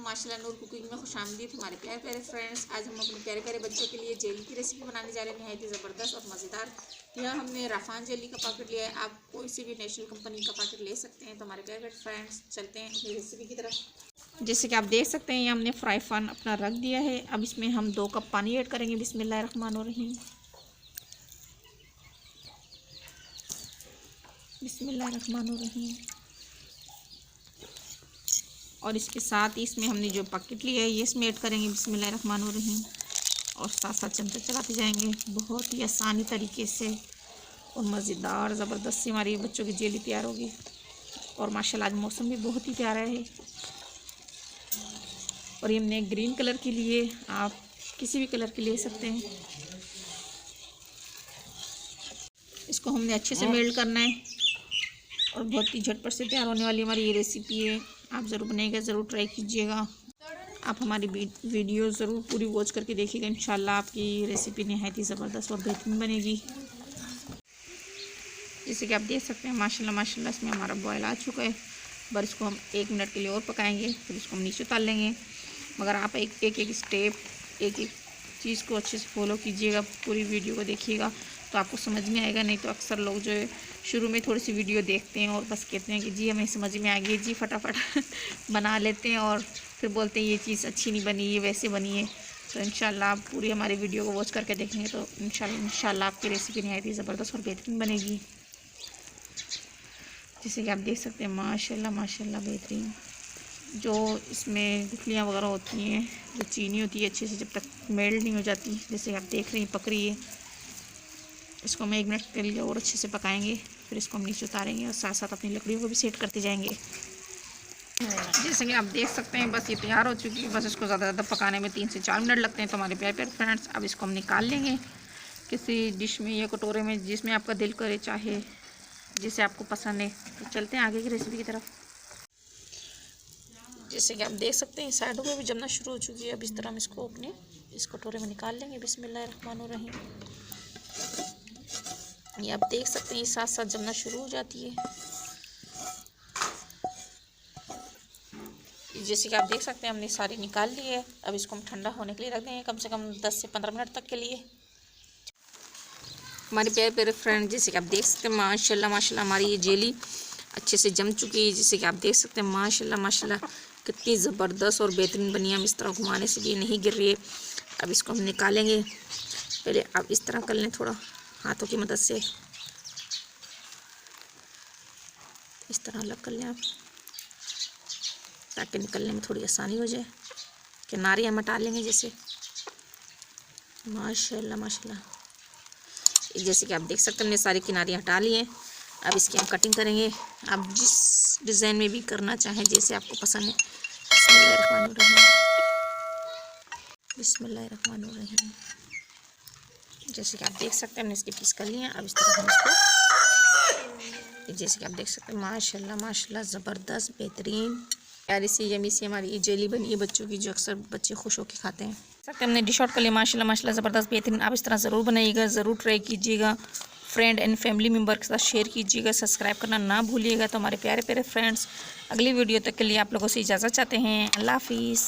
माशाल्लाह नूर कुकिंग में खुशामदीद हमारे प्यारे प्यारे फ्रेंड्स। आज हम अपने प्यारे प्यारे बच्चों के लिए जेली की रेसिपी बनाने जा रहे हैं, नहायत ही ज़बरदस्त और मज़ेदार। यह हमने राफान जेली का पैकेट लिया है, आप कोई सी भी नेशनल कंपनी का पैकेट ले सकते हैं। तो हमारे प्यारे प्यारे फ्रेंड्स चलते हैं अपनी रेसिपी की तरफ। जैसे कि आप देख सकते हैं, ये हमने फ्राई पैन अपना रख दिया है। अब इसमें हम 2 कप पानी ऐड करेंगे। बिस्मिल्लाहिर्रहमानिर्रहीम, बिस्मिल्लाहिर्रहमानिर्रहीम। और इसके साथ ही इसमें हमने जो पैकेट लिया है ये इसमें ऐड करेंगे। बिस्मिल्लाहिर्रहमानिर्रहीम। और साथ साथ चमचा चलाते जाएंगे। बहुत ही आसानी तरीके से और मज़ेदार ज़बरदस्त सी हमारी बच्चों की जेली तैयार होगी। और माशाल्लाह आज मौसम भी बहुत ही प्यारा है। और ये हमने ग्रीन कलर के लिए, आप किसी भी कलर के ले सकते हैं। इसको हमने अच्छे से मेल्ट करना है और बहुत ही झटपट से तैयार होने वाली हमारी ये रेसिपी है। आप ज़रूर बनाइएगा, ज़रूर ट्राई कीजिएगा। आप हमारी वीडियो ज़रूर पूरी वॉच करके देखिएगा। इंशाल्लाह आपकी रेसिपी नहायत ही ज़बरदस्त और बेहतरीन बनेगी। जैसे कि आप देख सकते हैं माशाल्लाह माशाल्लाह इसमें हमारा बॉयल आ चुका है। बस इसको हम 1 मिनट के लिए और पकाएंगे, फिर इसको हम नीचे उतार लेंगे। मगर आप एक स्टेप, एक चीज़ को अच्छे से फॉलो कीजिएगा, पूरी वीडियो को देखिएगा तो आपको समझ में आएगा। नहीं तो अक्सर लोग जो है शुरू में थोड़ी सी वीडियो देखते हैं और बस कहते हैं कि जी हमें समझ में आ गई, जी फटाफट बना लेते हैं और फिर बोलते हैं ये चीज़ अच्छी नहीं बनी, ये वैसे बनी है। तो इंशाल्लाह आप पूरी हमारी वीडियो को वॉच करके देखेंगे तो इंशाल्लाह आपकी रेसिपी नहायत ही ज़बरदस्त और बेहतरीन बनेगी। जैसे कि आप देख सकते हैं माशाल्लाह माशाल्लाह बेहतरीन। जो इसमें गुठलियाँ वगैरह होती हैं, जो चीनी होती है, अच्छे से जब तक मेल्ट नहीं हो जाती, जैसे आप देख रहे हैं पक रही है, इसको हम 1 मिनट के लिए और अच्छे से पकाएंगे। फिर इसको हम नीचे उतारेंगे और साथ साथ अपनी लकड़ियों को भी सेट करते जाएंगे। जैसे कि आप देख सकते हैं बस ये तैयार हो चुकी है। बस इसको ज़्यादा पकाने में 3 से 4 मिनट लगते हैं। तो हमारे प्यारे प्यारे फ्रेंड्स अब इसको हम निकाल लेंगे किसी डिश में या कटोरे में, जिसमें आपका दिल करे, चाहे जिसे आपको पसंद है। तो चलते हैं आगे की रेसिपी की तरफ। जैसे कि आप देख सकते हैं साइडों में भी जमना शुरू हो चुकी है। अब इस तरह हम इसको अपने इस कटोरे में निकाल लेंगे। बिस्मिल्लाहिर्रहमानिर्रहीम। ये आप देख सकते हैं ये साथ साथ जमना शुरू हो जाती है। जैसे कि आप देख सकते हैं हमने सारी निकाल ली है। अब इसको हम ठंडा होने के लिए रख देंगे कम से कम 10 से 15 मिनट तक के लिए। हमारे प्यारे प्यारे फ्रेंड, जैसे कि आप देख सकते हैं माशाल्लाह माशाल्लाह हमारी ये जेली अच्छे से जम चुकी है। जैसे कि आप देख सकते हैं माशाल्लाह माशाल्लाह कितनी ज़बरदस्त और बेहतरीन बनी है। हम इस तरह घुमाने से भी नहीं गिर रही है। अब इसको हम निकालेंगे। पहले आप इस तरह कर लें, थोड़ा हाथों की मदद से इस तरह अलग कर लें आप, ताकि निकलने में थोड़ी आसानी हो जाए। किनारे हम हटा लेंगे जैसे माशाल्लाह माशाल्लाह। जैसे कि आप देख सकते हैं हमने सारी किनारे हटा ली हैं। अब इसकी हम कटिंग करेंगे। आप जिस डिज़ाइन में भी करना चाहें, जैसे आपको पसंद है। बिस्मिल्लाहिर्रहमानिर्रहीम, बिस्मिल्लाहिर्रहमानिर्रहीम। जैसे कि आप देख सकते हैं हमने इसके पीस कर लिए हैं। अब इस तरह हम इसको, जैसे कि आप देख सकते हैं माशाल्लाह माशाल्लाह ज़बरदस्त बेहतरीन प्यारी सी यमी सी हमारी ये जेली बनी है बच्चों की, जो अक्सर बच्चे खुश होकर खाते हैं। सकते हमने डिश आउट कर लिया माशाल्लाह माशाल्लाह ज़बरदस्त बेहतरीन। आप इस तरह ज़रूर बनाइएगा, ज़रूर ट्राई कीजिएगा, फ्रेंड एंड फैमिली मेम्बर के साथ शेयर कीजिएगा, सब्सक्राइब करना ना भूलिएगा। तो हमारे प्यारे प्यारे फ्रेंड्स अगली वीडियो तक के लिए आप लोगों से इजाज़त चाहते हैं। अल्लाह हाफिज़।